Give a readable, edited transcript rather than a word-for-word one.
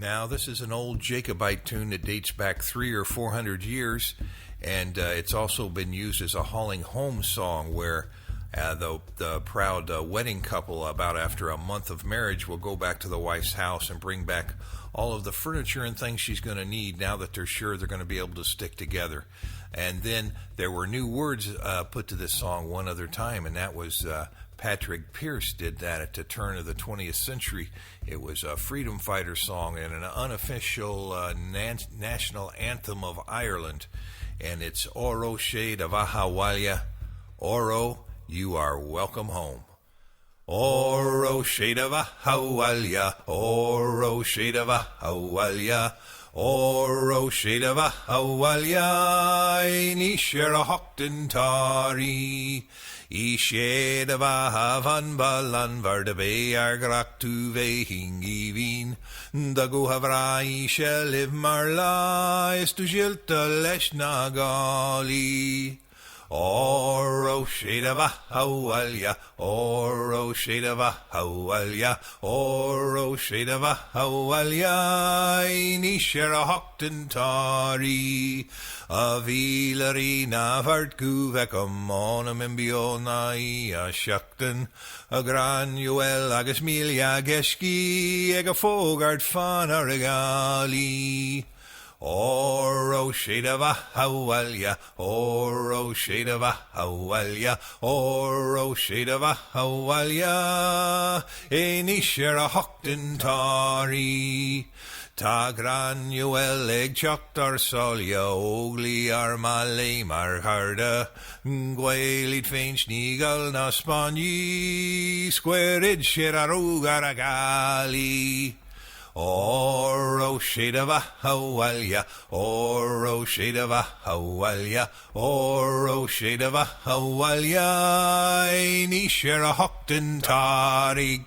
Now, this is an old Jacobite tune that dates back 300 or 400 years, and it's also been used as a hauling home song where the proud wedding couple, about after a month of marriage, will go back to the wife's house and bring back all of the furniture and things she's going to need now that they're sure they're going to be able to stick together. And then there were new words put to this song one other time, and that was Patrick Pierce did that at the turn of the 20th century. It was a freedom fighter song and an unofficial national anthem of Ireland. And it's Oro Shade of Ahawalia. Oro, you are welcome home. Oro Shade of Ahawalia. Oro Shade of Ahawalia. Oro Shade of Ahawalia. Nishera Hockton Tari. I shade of Ahavan Balan Vardabe Argrak to Vehingi Vin. Da go havrai shall live marla is to Jilta Leshnagali. Oro shade of Ahawalia, Oro shade of Ahawalia, Oro shade of Ahawalia, Nishera Hockton Tari, Avilarina Vartku Vecum Onum Imbiona Shakton, a Granuel Agasmilia Geski, Egafogart Fanarigali. Oro shade of Ahawalia, Oro shade of Ahawalia, Oro shade of Ahawalia, Nishera Hockton Tari. Ta granuel eg choktar solia, ogli armale marharda, Gwaelid fein snigal na spanyi, squared sherarugaragagali. Oro shade of Ahawalia, Oro shade of Ahawalia, Oro shade of Ahawalia, Nishera Hockton Tari.